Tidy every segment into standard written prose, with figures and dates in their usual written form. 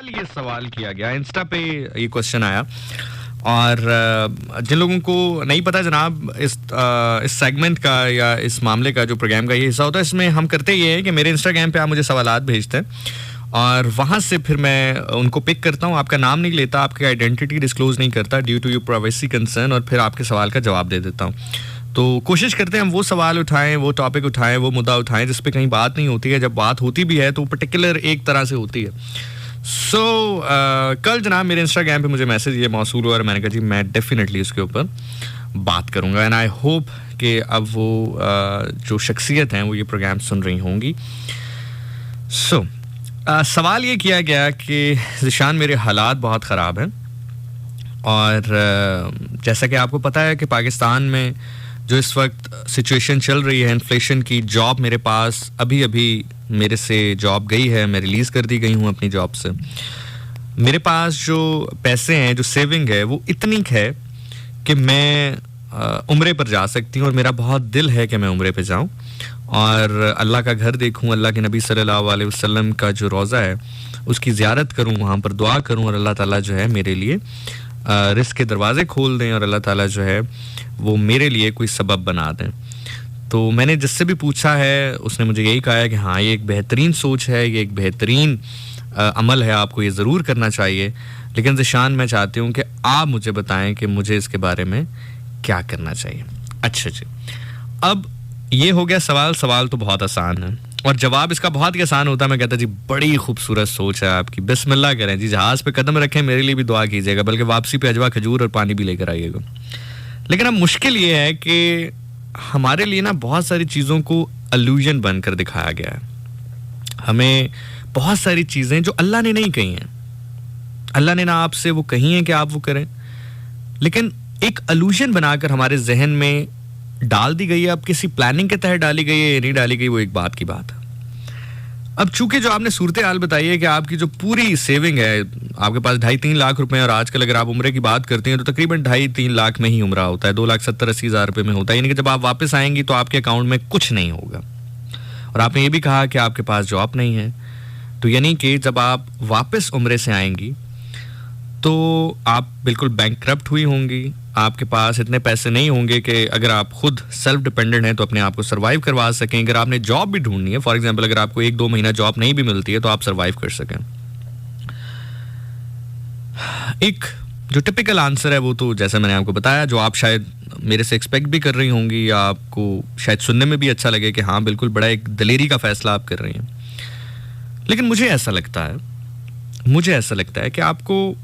कल ये सवाल किया गया, इंस्टा पे ये क्वेश्चन आया और जिन लोगों को नहीं पता जनाब, इस सेगमेंट का या इस मामले का जो प्रोग्राम का ये हिस्सा होता है, इसमें हम करते ये है कि मेरे इंस्टाग्राम पे आप मुझे सवालात भेजते हैं और वहाँ से फिर मैं उनको पिक करता हूँ। आपका नाम नहीं लेता, आपकी आइडेंटिटी डिस्क्लोज नहीं करता due to your privacy concern, और फिर आपके सवाल का जवाब दे देता हूँ। तो कोशिश करते हैं हम वो सवाल उठाएं, वो टॉपिक उठाएं, वो मुद्दा उठाएं जिस पे कहीं बात नहीं होती है। जब बात होती भी है तो पर्टिकुलर एक तरह से होती है। कल जनाब मेरे इंस्टाग्राम पे मुझे मैसेज ये मौसूल हुआ और मैंने कहा जी मैं डेफिनेटली उसके ऊपर बात करूँगा एंड आई होप कि अब वो जो शख्सियत हैं वो ये प्रोग्राम सुन रही होंगी। सवाल ये किया गया कि ज़िशान मेरे हालात बहुत ख़राब हैं और जैसा कि आपको पता है कि पाकिस्तान में जो इस वक्त सिचुएशन चल रही है इन्फ्लेशन की, जॉब मेरे पास अभी मेरे से जॉब गई है, मैं रिलीज़ कर दी गई हूँ अपनी जॉब से। मेरे पास जो पैसे हैं, जो सेविंग है, वो इतनी है कि मैं उम्रे पर जा सकती हूँ और मेरा बहुत दिल है कि मैं उम्रे पर जाऊँ और अल्लाह का घर देखूँ, अल्लाह के नबी सल्लल्लाहु अलैहि वसल्लम का जो रोज़ा है उसकी ज़ियारत करूँ, वहाँ पर दुआ करूँ और अल्लाह ताला जो है मेरे लिए रिस्क के दरवाज़े खोल दें और अल्लाह ताला जो है वो मेरे लिए कोई सबब बना दें। तो मैंने जिससे भी पूछा है उसने मुझे यही कहा है कि हाँ ये एक बेहतरीन सोच है, ये एक बेहतरीन अमल है, आपको ये ज़रूर करना चाहिए। लेकिन ज़िशान मैं चाहती हूँ कि आप मुझे बताएं कि मुझे इसके बारे में क्या करना चाहिए। अच्छा जी, अब ये हो गया सवाल तो बहुत आसान है और जवाब इसका बहुत ही आसान होता है। मैं कहता जी बड़ी खूबसूरत सोच है आपकी, बिस्मिल्लाह करें जी, जहाज़ पे कदम रखें, मेरे लिए भी दुआ कीजिएगा, बल्कि वापसी पे अजवा खजूर और पानी भी लेकर आइएगा। लेकिन अब मुश्किल ये है कि हमारे लिए ना बहुत सारी चीज़ों को इल्यूजन बनकर दिखाया गया है। हमें बहुत सारी चीज़ें जो अल्लाह ने नहीं कही हैं, अल्लाह ने ना आपसे वो कही हैं कि आप वो करें, लेकिन एक इल्यूजन बनाकर हमारे जहन में डाल दी गई है। अब किसी प्लानिंग के तहत डाली गई है या नहीं डाली गई वो एक बात की बात है। अब चूंकि जो आपने सूरत हाल बताई है कि आपकी जो पूरी सेविंग है, आपके पास 2.5-3 लाख रुपए और आजकल अगर आप उम्रे की बात करती हैं तो तकरीबन 2.5-3 लाख में ही उम्रा होता है, 2,70,80,000 रुपए में होता है। यानी कि जब आप वापस आएंगी तो आपके अकाउंट में कुछ नहीं होगा। और आपने ये भी कहा कि आपके पास जॉब नहीं है, तो यानी कि जब आप वापस उम्रे से आएंगी तो आप बिल्कुल बैंकक्रप्ट हुई होंगी, आपके पास इतने पैसे नहीं होंगे कि अगर आप खुद सेल्फ डिपेंडेंट हैं तो अपने आप को सर्वाइव करवा सकें। अगर आपने जॉब भी ढूंढनी है, फॉर एग्जांपल अगर आपको 1-2 महीना जॉब नहीं भी मिलती है तो आप सर्वाइव कर सकें। एक जो टिपिकल आंसर है वो तो जैसे मैंने आपको बताया, जो आप शायद मेरे से एक्सपेक्ट भी कर रही होंगी या आपको शायद सुनने में भी अच्छा लगे कि हाँ बिल्कुल बड़ा एक दलेरी का फैसला आप कर रही हैं। लेकिन मुझे ऐसा लगता है कि आपको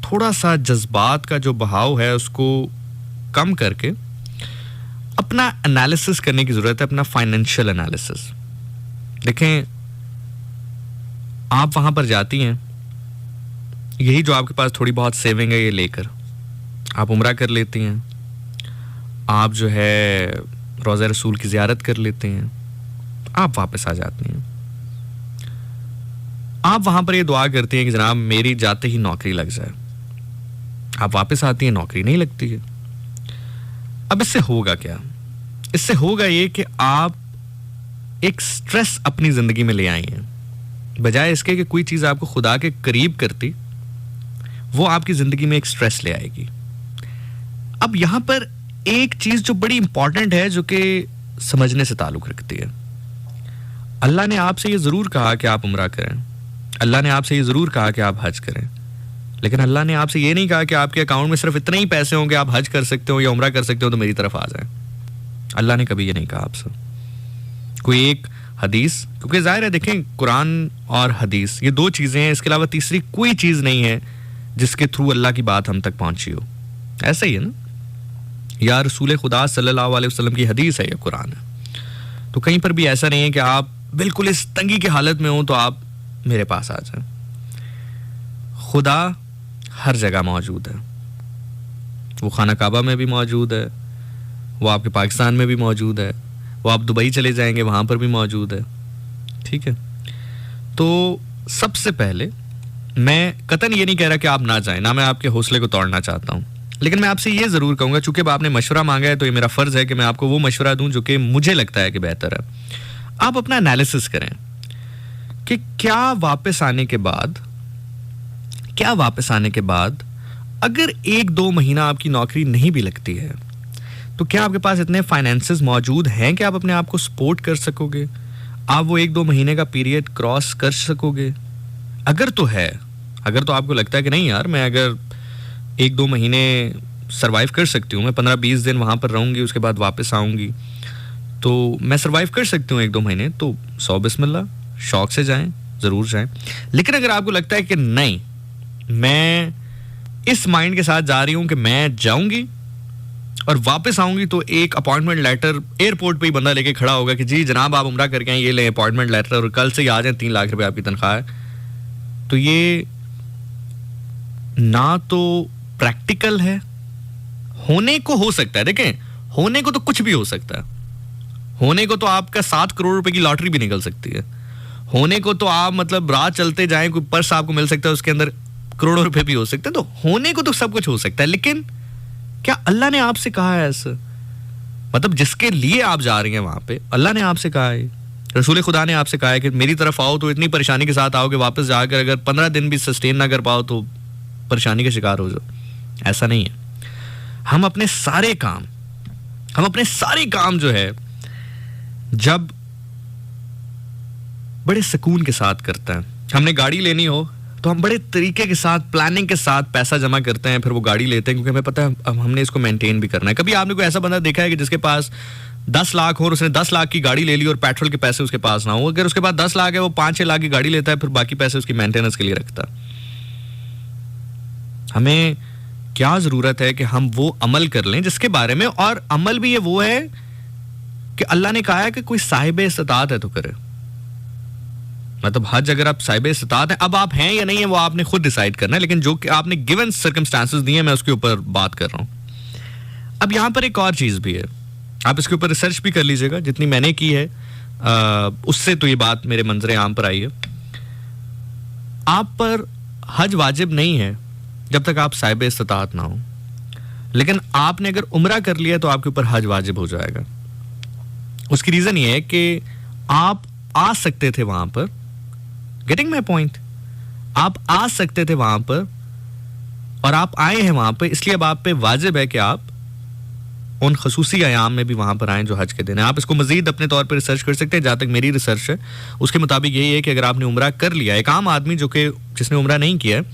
थोड़ा सा जज्बात का जो बहाव है उसको कम करके अपना एनालिसिस करने की ज़रूरत है, अपना फाइनेंशियल एनालिसिस। देखें, आप वहाँ पर जाती हैं, यही जो आपके पास थोड़ी बहुत सेविंग है ये लेकर आप उम्रा कर लेती हैं, आप जो है रोज़ा रसूल की ज़ियारत कर लेते हैं, आप वापस आ जाती हैं। आप वहाँ पर ये दुआ करती हैं कि जनाब मेरी जाते ही नौकरी लग जाए। आप वापस आती हैं, नौकरी नहीं लगती है। अब इससे होगा क्या? इससे होगा ये कि आप एक स्ट्रेस अपनी जिंदगी में ले आई हैं, बजाय इसके कि कोई चीज आपको खुदा के करीब करती, वो आपकी जिंदगी में एक स्ट्रेस ले आएगी। अब यहां पर एक चीज जो बड़ी इंपॉर्टेंट है, जो कि समझने से ताल्लुक रखती है। अल्लाह ने आपसे ये जरूर कहा कि आप उम्रा करें, अल्लाह ने आपसे ये जरूर कहा कि आप हज करें, लेकिन अल्लाह ने आपसे ये नहीं कहा कि आपके अकाउंट में सिर्फ इतने ही पैसे होंगे, आप हज कर सकते हो या उम्रा कर सकते हो तो मेरी तरफ आ जाए। अल्लाह ने कभी ये नहीं कहा आपसे। कोई एक हदीस, क्योंकि जाहिर है देखें कुरान और हदीस ये दो चीजें हैं, इसके अलावा तीसरी कोई चीज नहीं है जिसके थ्रू अल्लाह की बात हम तक पहुंची हो। ऐसा ही है ना, या रसूल खुदा सल्लल्लाहु अलैहि वसल्लम की हदीस है या कुरान है। तो कहीं पर भी ऐसा नहीं है कि आप बिल्कुल इस तंगी की हालत में हो तो आप मेरे पास आ जाए। खुदा हर जगह मौजूद है, वो खाना काबा में भी मौजूद है, वो आपके पाकिस्तान में भी मौजूद है, वो आप दुबई चले जाएंगे वहाँ पर भी मौजूद है। ठीक है, तो सबसे पहले मैं कतन ये नहीं कह रहा कि आप ना जाएं, ना मैं आपके हौसले को तोड़ना चाहता हूँ, लेकिन मैं आपसे ये ज़रूर कहूँगा, चूँकि अब आपने मशवरा मांगा है तो ये मेरा फ़र्ज़ है कि मैं आपको वो मशवरा दूँ जो कि मुझे लगता है कि बेहतर है। आप अपना एनालिसिस करें कि क्या वापस आने के बाद क्या वापस आने के बाद अगर 1-2 महीना आपकी नौकरी नहीं भी लगती है तो क्या आपके पास इतने फाइनेंसेस मौजूद हैं कि आप अपने आप को सपोर्ट कर सकोगे? आप वो 1-2 महीने का पीरियड क्रॉस कर सकोगे? अगर तो है, अगर तो आपको लगता है कि नहीं यार, मैं अगर 1-2 महीने सरवाइव कर सकती हूँ, मैं 15-20 दिन वहाँ पर रहूँगी, उसके बाद वापस आऊँगी, तो मैं सरवाइव कर सकती हूँ 1-2 महीने, तो 100 बिस्मिल्लाह, शौक से जाएं, ज़रूर जाएं। लेकिन अगर आपको लगता है कि नहीं, मैं इस माइंड के साथ जा रही हूँ कि मैं जाऊँगी और वापस आऊँगी, तो एक अपॉइंटमेंट लेटर एयरपोर्ट पे ही बंदा लेके खड़ा होगा कि जी जनाब आप उम्रा करके आए, ये लें अपॉइंटमेंट लेटर और कल से ही आ जाएं, 3 लाख रुपए आपकी तनख्वाह है, तो ये ना तो प्रैक्टिकल है। होने को हो सकता है, देखें, होने को तो कुछ भी हो सकता है। होने को तो आपका 7 करोड़ रुपए की लॉटरी भी निकल सकती है। होने को तो आप मतलब रात चलते जाएं, कोई पर्स आपको मिल सकता है, उसके अंदर करोड़ों रुपए भी हो सकते हैं। तो होने को तो सब कुछ हो सकता है, लेकिन क्या अल्लाह ने आपसे कहा है ऐसा? मतलब जिसके लिए आप जा रही हैं वहां पे, अल्लाह ने आपसे कहा है, रसूल खुदा ने आपसे कहा है कि मेरी तरफ आओ तो इतनी परेशानी के साथ आओ कि वापस जाकर अगर 15 दिन भी सस्टेन ना कर पाओ तो परेशानी का शिकार हो जाओ। ऐसा नहीं है। हम अपने सारे काम जो है जब बड़े सुकून के साथ करते हैं, हमने गाड़ी लेनी हो तो हम बड़े तरीके के साथ, प्लानिंग के साथ पैसा जमा करते हैं, फिर वो गाड़ी लेते हैं क्योंकि हमें पता है अब हमने इसको मेंटेन भी करना है। कभी आपने कोई ऐसा बंदा देखा है कि जिसके पास 10 लाख हो और उसने 10 लाख की गाड़ी ले ली और पेट्रोल के पैसे उसके पास ना हो? अगर उसके पास 10 लाख है, वो 5-6 लाख की गाड़ी लेता है, फिर बाकी पैसे उसकी मेंटेनेंस के लिए रखता है। हमें क्या जरूरत है कि हम वो अमल कर लें जिसके बारे में, और अमल भी ये वो है कि अल्लाह ने कहा है कि कोई साहिब इस्तिताअत है तो करे। मतलब हज अगर आप साहिब इस्तिताअत हैं, अब आप हैं या नहीं है वो आपने खुद डिसाइड करना है, लेकिन जो कि आपने गिवन सर्कमस्टांसेस दिए, मैं उसके ऊपर बात कर रहा हूं। अब यहां पर एक और चीज भी है, आप इसके ऊपर रिसर्च भी कर लीजिएगा, जितनी मैंने की है उससे तो ये बात मेरे मंजरे आम पर आई है। आप पर हज वाजिब नहीं है जब तक आप साहिब इस्तिताअत ना हो, लेकिन आपने अगर उम्रा कर लिया तो आपके ऊपर हज वाजिब हो जाएगा। उसकी रीजन ये है कि आप आ सकते थे वहां पर, गेटिंग माई पॉइंट, आप आ सकते थे वहां पर और आप आए हैं वहां पर, इसलिए अब आप पे वाजिब है कि आप उन खसूसी अयाम में भी वहां पर आए जो हज के दिन है। आप इसको मजीद अपने तौर पर रिसर्च कर सकते हैं। जहां तक मेरी रिसर्च है उसके मुताबिक यही है कि अगर आपने उम्रा कर लिया, एक आम आदमी जो कि जिसने उम्रा नहीं किया है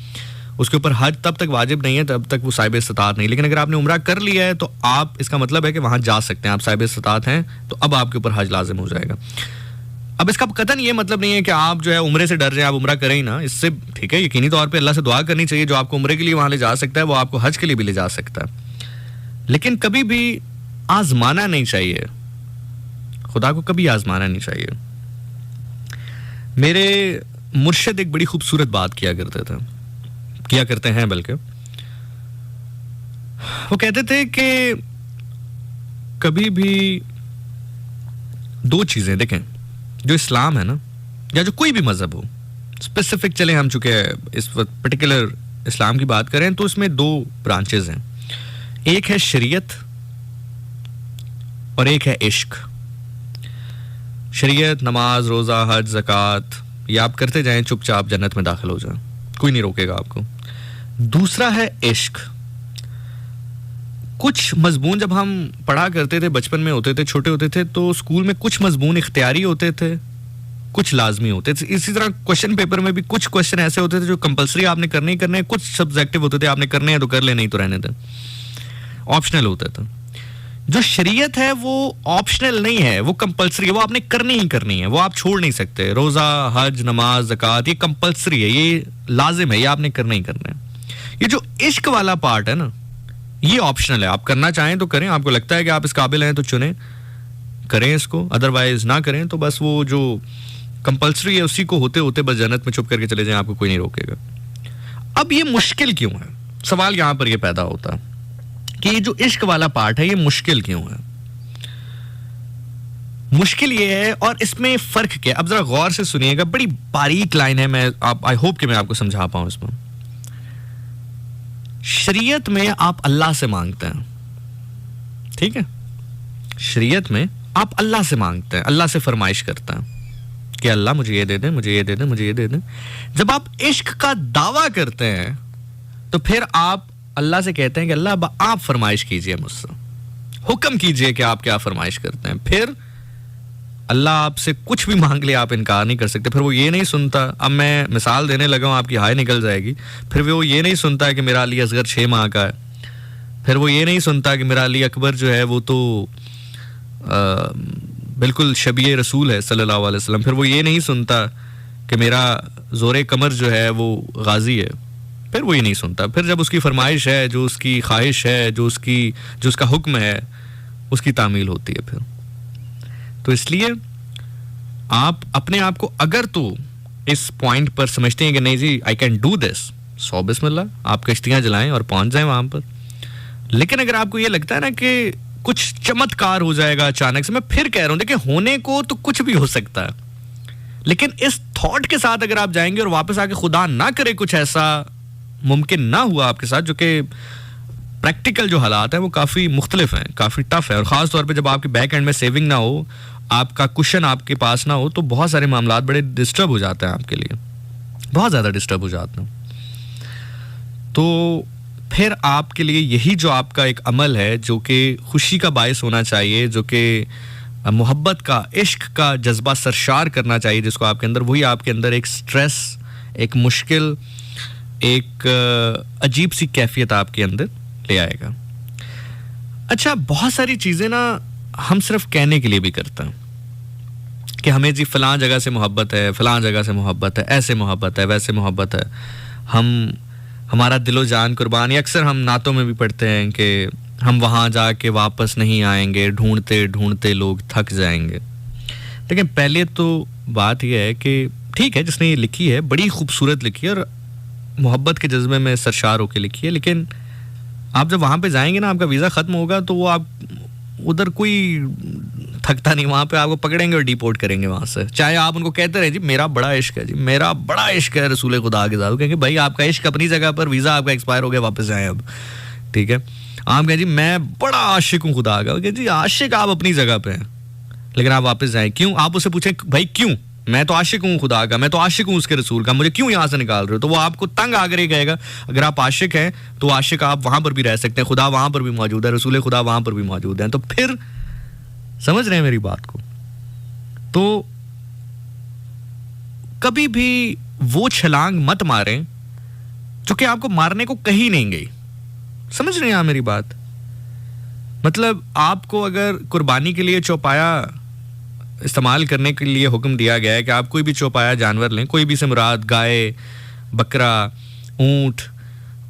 उसके ऊपर हज तब तक वाजिब नहीं है, तब तक वो साहिब इस्तिताअत नहीं। लेकिन अगर आपने उम्रा कर लिया है तो आप, इसका मतलब है कि वहां जा सकते हैं, आप साहिब इस्तिताअत हैं, तो अब आपके ऊपर हज लाजिम हो जाएगा। अब इसका कतन ये मतलब नहीं है कि आप जो है उम्रे से डर जाए, आप उम्रा करें ही ना। इससे ठीक है, यकीनी तौर पे अल्लाह से दुआ करनी चाहिए, जो आपको उम्रे के लिए वहां ले जा सकता है वो आपको हज के लिए भी ले जा सकता है। लेकिन कभी भी आजमाना नहीं चाहिए, खुदा को कभी आजमाना नहीं चाहिए। मेरे मुर्शिद एक बड़ी खूबसूरत बात किया करते हैं बल्कि, वो कहते थे कि कभी भी 2 चीजें देखें, जो इस्लाम है ना, या जो कोई भी मजहब हो, स्पेसिफिक चले हम चुके इस वक्त पर्टिकुलर इस्लाम की बात करें तो इसमें 2 ब्रांचेस हैं, एक है शरीयत और एक है इश्क। शरीयत, नमाज, रोजा, हज, ज़कात, ये आप करते जाएं, चुपचाप जन्नत में दाखिल हो जाएं, कोई नहीं रोकेगा आपको। दूसरा है इश्क। कुछ मजमून जब हम पढ़ा करते थे, बचपन में होते थे, छोटे होते थे, तो स्कूल में कुछ मजमून इख्तियारी होते थे, कुछ लाजमी होते थे। इसी तरह क्वेश्चन पेपर में भी कुछ क्वेश्चन ऐसे होते थे जो कंपलसरी आपने करने ही करने हैं, कुछ सब्जेक्टिव होते थे आपने करने हैं तो कर ले, नहीं तो रहने दें, ऑप्शनल होता था। जो शरीयत है वो ऑप्शनल नहीं है, वो कंपलसरी है, वो आपने करनी ही करनी है, वो आप छोड़ नहीं सकते। रोजा, हज, नमाज, ज़कात, ये कंपलसरी है, ये लाजिम है, ये आपने करना ही करना है। ये जो इश्क वाला पार्ट है ना, ये ऑप्शनल है, आप करना चाहें तो करें, आपको लगता है कि आप इस काबिल हैं तो चुने, करें इसको, अदरवाइज ना करें। तो बस वो जो कंपलसरी है उसी को होते होते बस जन्नत में चुप करके चले जाएं, आपको कोई नहीं रोकेगा। अब ये मुश्किल क्यों है? सवाल यहां पर ये पैदा होता है कि ये जो इश्क वाला पार्ट है ये मुश्किल क्यों है? मुश्किल ये है, और इसमें फर्क क्या है, अब जरा गौर से सुनिएगा, बड़ी बारीक लाइन है, मैं आई होप कि मैं आपको समझा पाऊं इसमें। शरीयत में आप अल्लाह से मांगते हैं, ठीक है, शरीयत में आप अल्लाह से मांगते हैं, अल्लाह से फरमाइश करते हैं कि अल्लाह मुझे ये दे दे, मुझे ये दे दे, मुझे ये दे दे। जब आप इश्क का दावा करते हैं तो फिर आप अल्लाह से कहते हैं कि अल्लाह अब आप फरमाइश कीजिए, मुझसे हुक्म कीजिए कि आप क्या फरमाइश करते हैं। फिर अल्लाह आपसे कुछ भी मांग ले, आप इनकार नहीं कर सकते। फिर वो ये नहीं सुनता, अब मैं मिसाल देने लगा हूँ, आपकी हाय निकल जाएगी। फिर वो ये नहीं सुनता कि मेरा अली असगर 6 माह का है। फिर वो ये नहीं सुनता कि मेरा अली अकबर जो है वो तो बिल्कुल शबीए रसूल है सल्लल्लाहु अलैहि वसल्लम। फिर वो ये नहीं सुनता कि मेरा ज़ोरे कमर जो है वो गाजी है। फिर वो ये नहीं सुनता। फिर जब उसकी फरमाइश है, जो उसकी ख्वाहिश है, जो उसका हुक्म है, उसकी तामील होती है। फिर तो इसलिए आप अपने आप को अगर तो इस पॉइंट पर समझते हैं कि नहीं जी आई कैन डू दिस, सौ बिस्मिल्लाह, आप कश्तियाँ जलाएं और पहुंच जाएं वहां पर। लेकिन अगर आपको ये लगता है ना कि कुछ चमत्कार हो जाएगा अचानक से, मैं फिर कह रहा हूं देखिए होने को तो कुछ भी हो सकता है, लेकिन इस थॉट के साथ अगर आप जाएंगे और वापस आके खुदा ना करे कुछ ऐसा मुमकिन ना हुआ आपके साथ, जो कि प्रैक्टिकल जो हालात हैं वो काफ़ी मुख्तलिफ हैं, काफ़ी टफ है। और ख़ास तौर पे जब आपके बैक एंड में सेविंग ना हो, आपका कुशन आपके पास ना हो, तो बहुत सारे मामलात बड़े डिस्टर्ब हो जाते हैं आपके लिए, बहुत ज़्यादा डिस्टर्ब हो जाते हैं। तो फिर आपके लिए यही जो आपका एक अमल है जो कि खुशी का बायस होना चाहिए, जो कि मोहब्बत का, इश्क का जज्बा सरशार करना चाहिए जिसको आपके अंदर, वही आपके अंदर एक स्ट्रेस, एक मुश्किल, एक अजीब सी कैफियत आपके अंदर ले आएगा। अच्छा, बहुत सारी चीज़ें ना हम सिर्फ कहने के लिए भी करते हैं कि हमें जी फ़लाँ जगह से मोहब्बत है, फ़लाँ जगह से मोहब्बत है, ऐसे मोहब्बत है, वैसे मोहब्बत है, हमारा दिलो जान कुर्बान। या अक्सर हम नातों में भी पढ़ते हैं कि हम वहाँ जाके वापस नहीं आएंगे, ढूंढते ढूंढते लोग थक जाएंगे। लेकिन पहले तो बात यह है कि ठीक है, जिसने ये लिखी है बड़ी खूबसूरत लिखी है और मोहब्बत के जज्बे में सरशार होकर लिखी है, लेकिन आप जब वहाँ पे जाएंगे ना, आपका वीज़ा ख़त्म होगा तो वो आप उधर कोई थकता नहीं, वहाँ पे आपको पकड़ेंगे और डिपोर्ट करेंगे वहाँ से। चाहे आप उनको कहते रहे जी मेरा बड़ा इश्क है, जी मेरा बड़ा इश्क है रसूल खुदा के साथ, कहेंगे भाई आपका इश्क अपनी जगह पर, वीज़ा आपका एक्सपायर हो गया, वापस जाएँ अब, ठीक है। आप कहें जी मैं बड़ा आशिक हूँ खुदा का, कहें जी आशिक आप अपनी जगह पर हैं, लेकिन आप वापस जाएँ। क्यों? आप उससे पूछें भाई क्यों? मैं तो आशिक हूँ खुदा का, मैं तो आशिक हूँ उसके रसूल का, मुझे क्यों यहाँ से निकाल रहे हो? तो वो आपको तंग आकर ही कहेगा अगर आप आशिक हैं तो आशिक आप वहाँ पर भी रह सकते हैं, खुदा वहाँ पर भी मौजूद है, रसूल खुदा वहाँ पर भी मौजूद है। तो फिर समझ रहे हैं मेरी बात को? तो कभी भी वो छलांग मत मारें जो कि आपको मारने को कहीं नहीं गई। समझ रहे हैं आप मेरी बात? मतलब आपको अगर कुर्बानी के लिए चौपाया इस्तेमाल करने के लिए हुक्म दिया गया है कि आप कोई भी चौपाया जानवर लें, कोई भी से मुराद गाय, बकरा, ऊंट,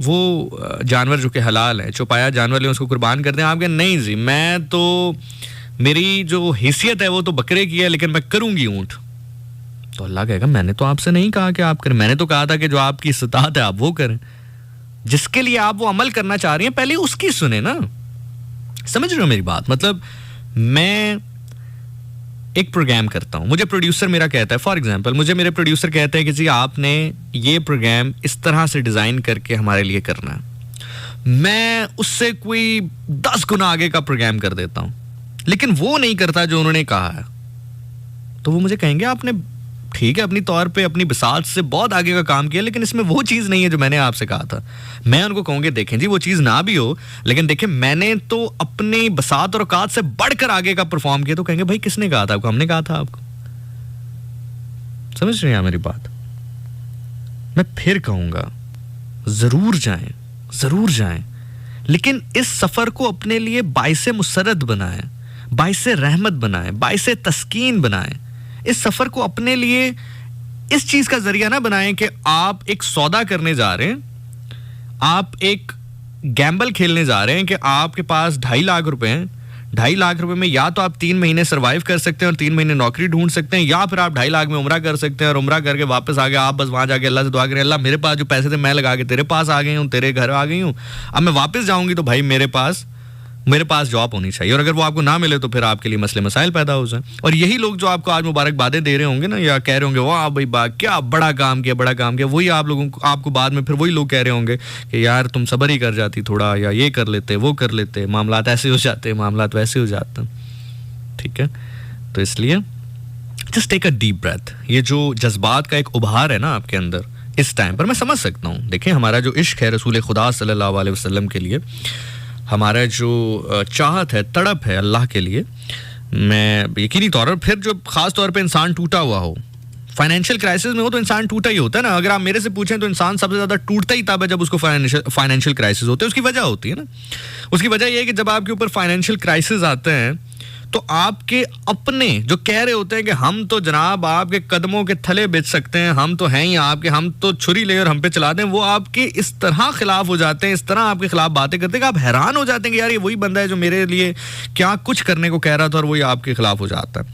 वो जानवर जो कि हलाल है, चौपाया जानवर लें, उसको कुर्बान कर दें। आप कहें नहीं जी मैं तो, मेरी जो हैसियत है वो तो बकरे की है, लेकिन मैं करूंगी ऊंट। तो अल्लाह कहेगा मैंने तो आपसे नहीं कहा कि आप करें, मैंने तो कहा था कि जो आपकी इस्तात है आप वो करें। जिसके लिए आप वो अमल करना चाह रही हैं पहले उसकी सुने ना। समझ रहे हो मेरी बात? मतलब मैं एक प्रोग्राम करता हूँ, मुझे प्रोड्यूसर मेरा कहता है, फॉर एग्जांपल मुझे मेरे प्रोड्यूसर कहते हैं कि जी आपने ये प्रोग्राम इस तरह से डिज़ाइन करके हमारे लिए करना है। मैं उससे कोई 10 गुना आगे का प्रोग्राम कर देता हूँ, लेकिन वो नहीं करता जो उन्होंने कहा है। तो वो मुझे कहेंगे आपने ठीक है अपनी तौर पे अपनी बिसात से बहुत आगे का काम किया, लेकिन इसमें वो चीज़ नहीं है जो मैंने आपसे कहा था। मैं उनको कहूँगी देखें जी वो चीज़ ना भी हो, लेकिन देखें मैंने तो अपनी बिसात और औकात से बढ़कर आगे का परफॉर्म किया। तो कहेंगे भाई किसने कहा था आपको? हमने कहा था आपको। समझ रहे हैं मेरी बात? मैं फिर कहूँगा ज़रूर जाएं, ज़रूर जाएं, लेकिन इस सफ़र को अपने लिए बाइसे मुसरत बनाएं, बाइसे रहमत बनाएं, बाइसे तस्कीन बनाएं। इस सफ़र को अपने लिए इस चीज़ का जरिया ना बनाएं कि आप एक सौदा करने जा रहे हैं, आप एक गैम्बल खेलने जा रहे हैं कि आपके पास 2.5 लाख रुपए हैं। 2.5 लाख रुपए में या तो आप 3 महीने सर्वाइव कर सकते हैं और 3 महीने नौकरी ढूंढ सकते हैं, या फिर आप 2.5 लाख में उम्रा कर सकते हैं और उम्रा करके वापस आ गए। आप बस वहाँ जाके अल्लाह से दुआ करें अल्लाह मेरे पास जो पैसे थे मैं लगा के तेरे पास आ गई हूँ, तेरे घर आ गई हूँ, अब मैं वापस जाऊँगी तो भाई मेरे पास जॉब होनी चाहिए। और अगर वो आपको ना मिले तो फिर आपके लिए मसले मसाइल पैदा हो जाए। और यही लोग जो आपको आज मुबारकबादें दे रहे होंगे ना, या कह रहे होंगे वाह भाई वाह क्या बड़ा काम किया, बड़ा काम किया, वही आप लोगों को आपको बाद में फिर वही लोग कह रहे होंगे कि यार तुम सब्र ही कर जाती थोड़ा, या ये कर लेते, वो कर लेते, मामलात ऐसे हो जाते, मामलात वैसे हो जाते। ठीक है, तो इसलिए just take a deep breath. ये जो जज्बात का एक उभार है ना आपके अंदर इस टाइम पर, मैं समझ सकता हूँ। देखिए, हमारा जो इश्क है रसूल खुदा सल्लल्लाहु अलैहि वसल्लम के लिए, हमारा जो चाहत है, तड़प है अल्लाह के लिए, मैं यकीनी तौर पर, फिर जो ख़ास तौर पे इंसान टूटा हुआ हो, फाइनेंशियल क्राइसिस में हो, तो इंसान टूटा ही होता है ना। अगर आप मेरे से पूछें तो इंसान सबसे ज़्यादा टूटता ही तब है जब उसको फाइनेंशियल क्राइसिस होते हैं। उसकी वजह होती है ना, उसकी वजह यह है कि जब आपके ऊपर फाइनेंशियल क्राइसिस आते हैं तो आपके अपने जो कह रहे होते हैं कि हम तो जनाब आपके कदमों के थले बेच सकते हैं, हम तो हैं ही आपके, हम तो छुरी ले और हम पे चला दें, वो आपके इस तरह खिलाफ हो जाते हैं, इस तरह आपके खिलाफ बातें करते हैं कि आप हैरान हो जाते हैं कि यार ये वही बंदा है जो मेरे लिए क्या कुछ करने को कह रहा था और वही आपके खिलाफ हो जाता है।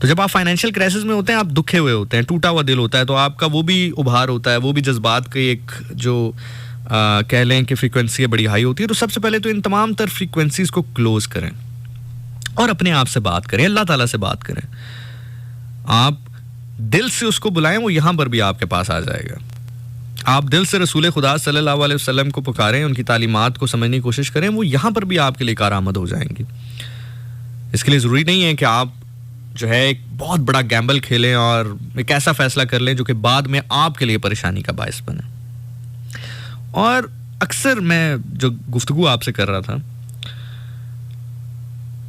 तो जब आप फाइनेंशियल क्राइसिस में होते हैं, आप दुखे हुए होते हैं, टूटा हुआ दिल होता है, तो आपका वो भी उभार होता है, वो भी जज्बात की एक जो कह लें कि फ्रीक्वेंसी बड़ी हाई होती है। तो सबसे पहले तो इन तमाम तर फ्रीक्वेंसीज को क्लोज करें और अपने आप से बात करें, अल्लाह ताला से बात करें। आप दिल से उसको बुलाएं, वो यहां पर भी आपके पास आ जाएगा। आप दिल से रसूल खुदा सल्लल्लाहु अलैहि वसल्लम को पुकारें, उनकी तालीमात को समझने की कोशिश करें, वो यहां पर भी आपके लिए कारआमद हो जाएंगी। इसके लिए ज़रूरी नहीं है कि आप जो है एक बहुत बड़ा गैम्बल खेलें और एक ऐसा फैसला कर लें जो कि बाद में आपके लिए परेशानी का बायस बने। और अक्सर मैं जो गुफ्तगू आपसे कर रहा था,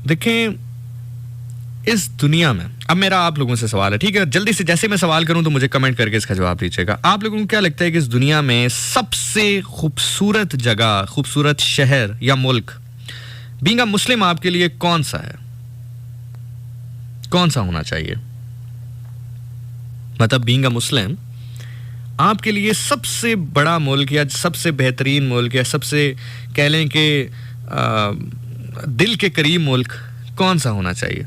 देखें इस दुनिया में, अब मेरा आप लोगों से सवाल है, ठीक है, जल्दी से जैसे मैं सवाल करूं तो मुझे कमेंट करके इसका जवाब दीजिएगा। आप लोगों को क्या लगता है कि इस दुनिया में सबसे खूबसूरत जगह, खूबसूरत शहर या मुल्क बीइंग अ मुस्लिम आपके लिए कौन सा है? कौन सा होना चाहिए? मतलब बीइंग अ मुस्लिम आपके लिए सबसे बड़ा मुल्क या सबसे बेहतरीन मुल्क या सबसे कह लें कि दिल के करीब मुल्क कौन सा होना चाहिए?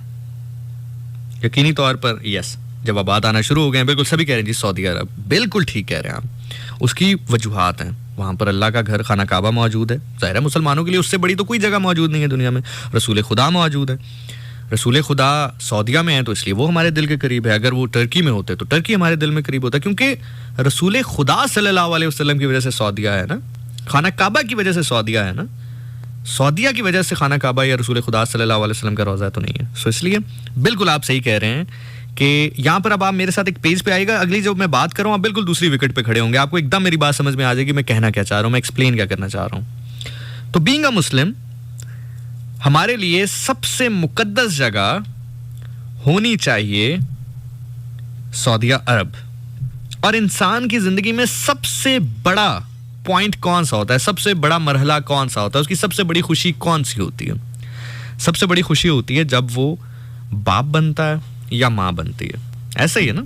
यकीनी तौर पर यस, जवाबात आना शुरू हो गए हैं। बिल्कुल सभी कह रहे हैं जी सऊदी अरब। बिल्कुल ठीक कह रहे हैं आप। उसकी वजूहात हैं, वहाँ पर अल्लाह का घर खाना काबा मौजूद है। ज़ाहिर है मुसलमानों के लिए उससे बड़ी तो कोई जगह मौजूद नहीं है दुनिया में। रसूल खुदा मौजूद है। रसूल खुदा सऊदिया में है तो इसलिए वो हमारे दिल के करीब है। अगर वो टर्की में होते तो टर्की हमारे दिल में करीब होता, क्योंकि रसूल खुदा सल्लल्लाहु अलैहि वसल्लम की वजह से सऊदिया है ना, खाना काबा की वजह से सऊदिया है ना। सऊदिया की वजह से खाना काबा या रसूल खुदा सल्लल्लाहु अलैहि वसल्लम का रोज़ा तो नहीं है। सो इसलिए बिल्कुल आप सही कह रहे हैं कि यहाँ पर अब आप मेरे साथ एक पेज पे आएगा, अगली जब मैं बात कर रहा हूँ आप बिल्कुल दूसरी विकेट पे खड़े होंगे। आपको एकदम मेरी बात समझ में आ जाएगी मैं कहना क्या चाह रहा हूँ, मैं एक्सप्लेन क्या करना चाह रहा हूँ। तो बीइंग अ मुस्लिम हमारे लिए सबसे मुकद्दस जगह होनी चाहिए सऊदी अरब। और इंसान की जिंदगी में सबसे बड़ा पॉइंट कौन सा होता है, सबसे बड़ा मरहला कौन सा होता है, उसकी सबसे बड़ी खुशी कौन सी होती है? सबसे बड़ी खुशी होती है जब वो बाप बनता है या माँ बनती है। ऐसे ही है ना,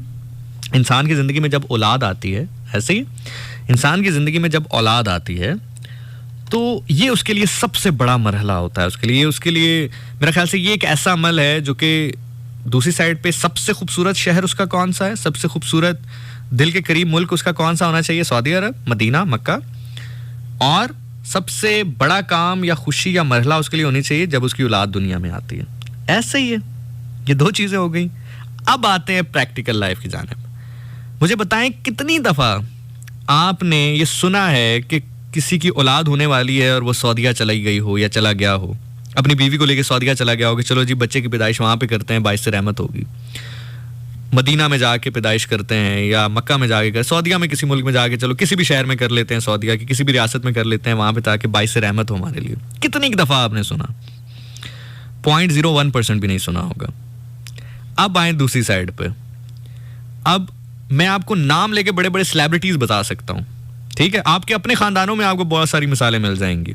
इंसान की जिंदगी में जब औलाद आती है, ऐसे ही इंसान की जिंदगी में जब औलाद आती है तो ये उसके लिए सबसे बड़ा मरहला होता है। उसके लिए मेरा ख्याल से ये एक ऐसा अमल है जो कि दूसरी साइड पे सबसे खूबसूरत शहर उसका कौन सा है, सबसे खूबसूरत दिल के करीब मुल्क उसका कौन सा होना चाहिए? सऊदी अरब, मदीना, मक्का। और सबसे बड़ा काम या खुशी या मरहला उसके लिए होनी चाहिए जब उसकी औलाद दुनिया में आती है। ऐसे ही है, ये दो चीजें हो गई। अब आते हैं प्रैक्टिकल लाइफ की जानिब। मुझे बताएं कितनी दफा आपने ये सुना है कि किसी की औलाद होने वाली है और वो सऊदिया चली गई हो या चला गया हो, अपनी बीवी को लेकर सऊदिया चला गया हो कि चलो जी बच्चे की पैदाइश वहां पे करते हैं, बाइस से रहमत होगी। मदीना में जाके पैदाइश करते हैं या मक्का में जाके कर, सऊदिया में किसी मुल्क में जाके चलो किसी भी शहर में कर लेते हैं, सऊदिया की किसी भी रियासत में कर लेते हैं, वहां पे ताकि बाइस से रहमत हो हमारे लिए। कितनी दफा आपने सुना? 0.01% भी नहीं सुना होगा। अब आए दूसरी साइड पे। अब मैं आपको नाम लेके बड़े बड़े सेलिब्रिटीज बता सकता हूं, ठीक है? आपके अपने खानदानों में आपको बहुत सारी मिसालें मिल जाएंगी।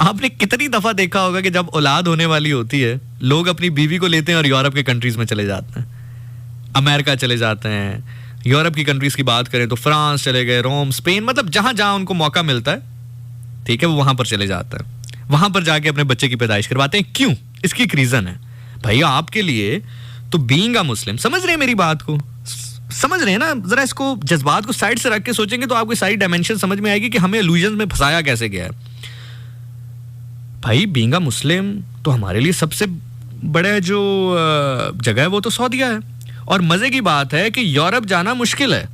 आपने कितनी दफा देखा होगा कि जब औलाद होने वाली होती है लोग अपनी बीवी को लेते हैं और यूरोप के कंट्रीज में चले जाते हैं, अमेरिका चले जाते हैं। यूरोप की कंट्रीज की बात करें तो फ्रांस चले गए, रोम, स्पेन, मतलब जहां जहां उनको मौका मिलता है, ठीक है, वो वहां पर चले जाते हैं। वहां पर जाके अपने बच्चे की पैदाइश करवाते हैं। क्यों? इसकी एक रीजन है भाई आपके लिए। तो बीइंग अ मुस्लिम, समझ रहे हैं मेरी बात को? समझ रहे हैं ना? जरा इसको जज्बात को साइड से रख के सोचेंगे तो आपको सारी डायमेंशन समझ में आएगी कि हमें इल्यूजन में फंसाया कैसे गया है। भाई बीइंग अ मुस्लिम तो हमारे लिए सबसे बड़ा जो जगह है वो तो सऊदिया है। और मजे की बात है कि यूरोप जाना मुश्किल है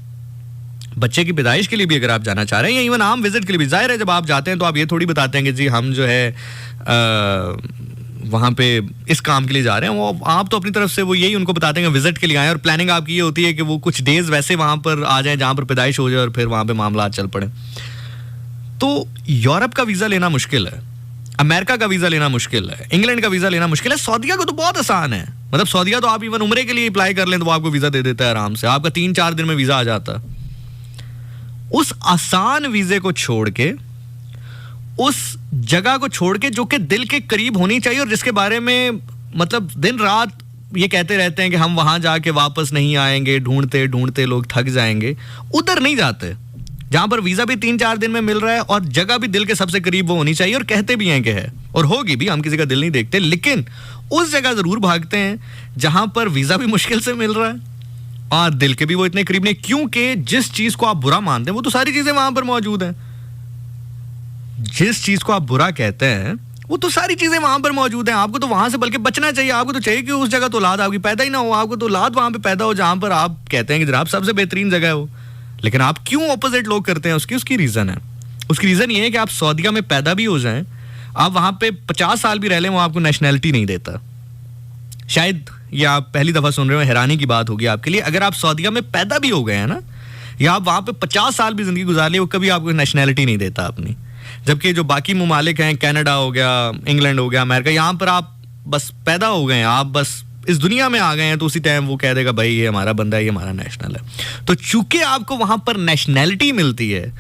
बच्चे की पैदाइश के लिए भी, अगर आप जाना चाह रहे हैं या इवन आम विजिट के लिए भी। जाहिर है जब आप जाते हैं तो आप ये थोड़ी बताते हैं कि जी हम जो है वहाँ पे इस काम के लिए जा रहे हैं, वो आप तो अपनी तरफ से वो यही उनको बताते हैं विजिट के लिए आए, और प्लानिंग आपकी ये होती है कि वो कुछ डेज वैसे वहाँ पर आ जाएं जहाँ पर पैदाइश हो जाए और फिर वहाँ पे मामला चल पड़े। तो यूरोप का वीज़ा लेना मुश्किल है, अमेरिका का वीज़ा लेना मुश्किल है, इंग्लैंड का वीज़ा लेना मुश्किल है। सऊदीया को तो बहुत आसान है, मतलब सऊदीया तो आप इवन उम्रे के लिए अप्लाई कर लें तो वो आपको वीज़ा दे देता है आराम से, आपका 3-4 दिन में वीज़ा आ जाता है। उस आसान वीज़े को छोड़ के, उस जगह को छोड़ के जो कि दिल के करीब होनी चाहिए और जिसके बारे में मतलब दिन रात ये कहते रहते हैं कि हम वहां जाके वापस नहीं आएंगे, ढूंढते ढूंढते लोग थक जाएंगे, उधर नहीं जाते, जहां पर वीजा भी 3-4 दिन में मिल रहा है और जगह भी दिल के सबसे करीब वो होनी चाहिए, और कहते भी हैं कि है और होगी भी, हम किसी का दिल नहीं देखते, लेकिन उस जगह जरूर भागते हैं जहां पर वीजा भी मुश्किल से मिल रहा है और दिल के भी वो इतने करीब नहीं, क्योंकि जिस चीज को आप बुरा मानते हैं वो तो सारी चीजें वहां पर मौजूद हैं। जिस चीज को आप बुरा कहते हैं वो तो सारी चीजें वहां पर मौजूद हैं। आपको तो वहां से बल्कि बचना चाहिए, आपको तो चाहिए कि उस जगह तो औलाद आपकी पैदा ही ना हो, आपको तो औलाद वहां पे पैदा हो जहां पर आप कहते हैं कि जनाब सबसे बेहतरीन जगह है वो। लेकिन आप क्यों ऑपोजिट लोग करते हैं, उसकी रीजन है। उसकी रीजन ये है कि आप सऊदीया में पैदा भी हो जाएं, आप वहां पे 50 साल भी रह लें, वो आपको नेशनैलिटी नहीं देता। शायद ये आप पहली दफा सुन रहे हो, हैरानी की बात होगी आपके लिए, अगर आप सऊदीया में पैदा भी हो गए हैं ना, या आप वहां पे 50 साल भी जिंदगी गुजार ली, वो कभी आपको नेशनैलिटी नहीं देता अपनी। जबकि जो बाकी ममालिक हैं, कनाडा हो गया, इंग्लैंड हो गया, अमेरिका, यहाँ पर आप बस पैदा हो गए हैं, आप बस इस दुनिया में आ गए हैं, तो उसी टाइम वो कह देगा भाई ये हमारा बंदा है, ये हमारा नेशनल है। तो चूंकि आपको वहां पर नेशनैलिटी मिलती है,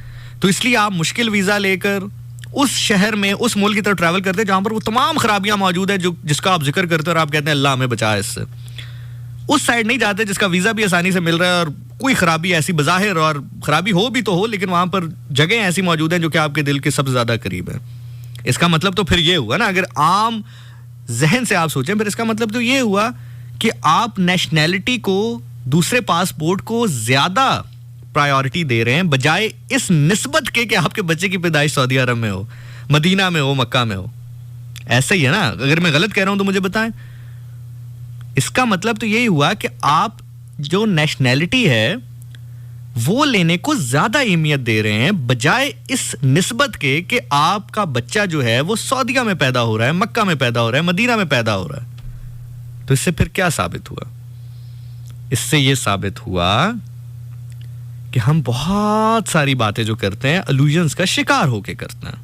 तो इसलिए आप मुश्किल वीजा लेकर उस शहर में, उस मुल्क की तरफ ट्रैवल करते हैं जहां पर वो तमाम खराबियां मौजूद है जो जिसका आप जिक्र करते हैं और आप कहते हैं अल्लाह हमें बचा इससे। उस साइड नहीं जाते जिसका वीजा भी आसानी से मिल रहा है और कोई खराबी ऐसी बज़ाहिर, और खराबी हो भी तो हो, लेकिन वहां पर जगह ऐसी मौजूद हैं जो कि आपके दिल के सबसे ज्यादा करीब है। इसका मतलब तो फिर ये हुआ ना, अगर आम जहन से आप सोचें, फिर इसका मतलब तो ये हुआ कि आप नेशनैलिटी को, दूसरे पासपोर्ट को ज्यादा प्रायोरिटी दे रहे हैं बजाय इस निस्बत के कि आपके बच्चे की पैदाइश सऊदी अरब में हो, मदीना में हो, मक्का में हो। ऐसा ही है ना? अगर मैं गलत कह रहा हूं तो मुझे बताएं। इसका मतलब तो यही हुआ कि आप जो नेशनैलिटी है वो लेने को ज्यादा अहमियत दे रहे हैं बजाय इस निस्बत के कि आपका बच्चा जो है वो सऊदीया में पैदा हो रहा है, मक्का में पैदा हो रहा है, मदीना में पैदा हो रहा है। तो इससे फिर क्या साबित हुआ? इससे यह साबित हुआ कि हम बहुत सारी बातें जो करते हैं इल्यूजन्स का शिकार होके करते हैं।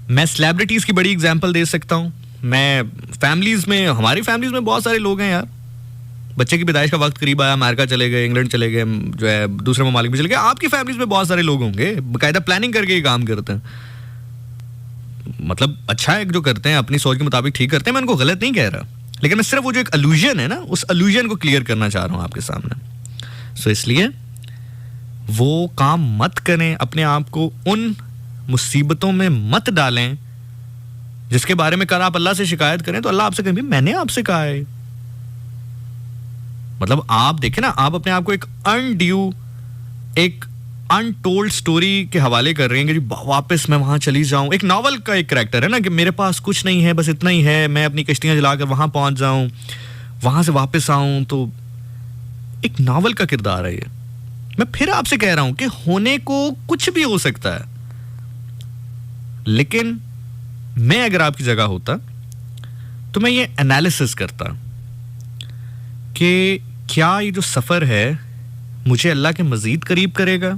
मैं सेलिब्रिटीज की बड़ी एग्जांपल दे सकता हूं। मैं फैमिलीज में, हमारी फैमिलीज में बहुत सारे लोग हैं यार, बच्चे की पैदाइश का वक्त करीब आया, अमेरिका चले गए, इंग्लैंड चले गए, जो है दूसरे ममालिक भी चले गए। आपकी फैमिलीज में बहुत सारे लोग होंगे बाकायदा प्लानिंग करके ये काम करते हैं। मतलब अच्छा है जो करते हैं, अपनी सोच के मुताबिक ठीक करते हैं, मैं उनको गलत नहीं कह रहा, लेकिन मैं सिर्फ वो जो एक इल्यूजन है ना, उस इल्यूजन को क्लियर करना चाह रहा हूं आपके सामने। सो इसलिए वो काम मत करें, अपने आप को उन मुसीबतों में मत डालें जिसके बारे में कल आप अल्लाह से शिकायत करें तो अल्लाह आपसे कहें मैंने आपसे कहा है। मतलब आप देखें ना, आप अपने आप को एक अनड्यू, एक अनटोल्ड स्टोरी के हवाले कर रहे हैं कि वापस मैं वहां चली जाऊं। एक नॉवल का एक कैरेक्टर है ना कि मेरे पास कुछ नहीं है, बस इतना ही है, मैं अपनी कश्तियां जलाकर वहां पहुंच जाऊं, वहां से वापस आऊं। तो एक नॉवल का किरदार है ये। मैं फिर आपसे कह रहा हूं कि होने को कुछ भी हो सकता है, लेकिन मैं अगर आपकी जगह होता तो मैं ये एनालिसिस करता कि क्या ये जो सफर है मुझे अल्लाह के मजीद करीब करेगा,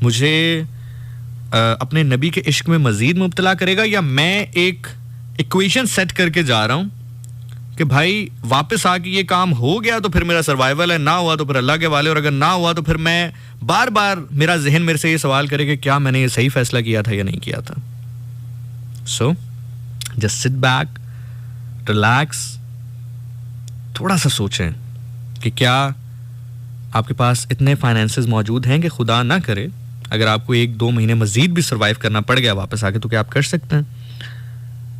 मुझे अपने नबी के इश्क में मजीद मुब्तला करेगा, या मैं एक इक्वेशन सेट करके जा रहा हूं कि भाई वापस आके ये काम हो गया तो फिर मेरा सर्वाइवल है, ना हुआ तो फिर अल्लाह के वाले, और अगर ना हुआ तो फिर मैं बार बार मेरा जहन मेरे से ये सवाल करे कि क्या मैंने ये सही फैसला किया था या नहीं किया था। So just sit back, relax, थोड़ा सा सोचें कि क्या आपके पास इतने फाइनेंसेस मौजूद हैं कि खुदा ना करे अगर आपको 1-2 महीने मजीद भी सर्वाइव करना पड़ गया वापस आके, तो क्या आप कर सकते हैं?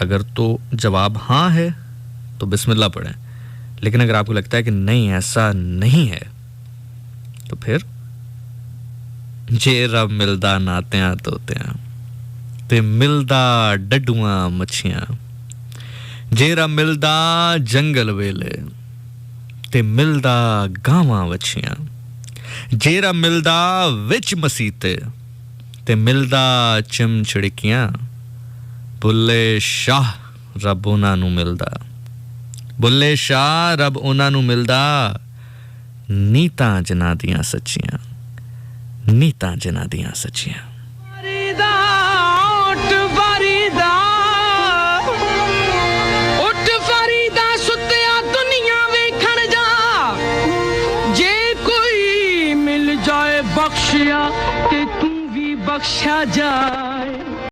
अगर तो जवाब हाँ है तो बिस्मिल्लाह पढ़ें, लेकिन अगर आपको लगता है कि नहीं ऐसा नहीं है तो फिर जे रब मिलदा नातियां तोतियां ते मिलदा डडुआं मच्छियां, जे रब मिलदा जंगल वेले ते मिलदा गावां वछियां, जे रब मिलदा विच मसीते ते मिलदा चिमचिड़कियां, बुल्ले शाह ਰੱਬ ਉਹਨਾਂ ਨੂੰ ਮਿਲਦਾ। ਬੁੱਲੇ ਸ਼ਾਹ ਰੱਬ ਉਹਨਾਂ ਨੂੰ ਮਿਲਦਾ, ਨੀਤਾਂ ਜਿਨ੍ਹਾਂ ਦੀਆਂ ਸੱਚੀਆਂ, ਨੀਤਾਂ ਜਿਨ੍ਹਾਂ ਦੀਆਂ ਸੱਚੀਆਂ। बख्शिया ते तू भी बख्शा जा।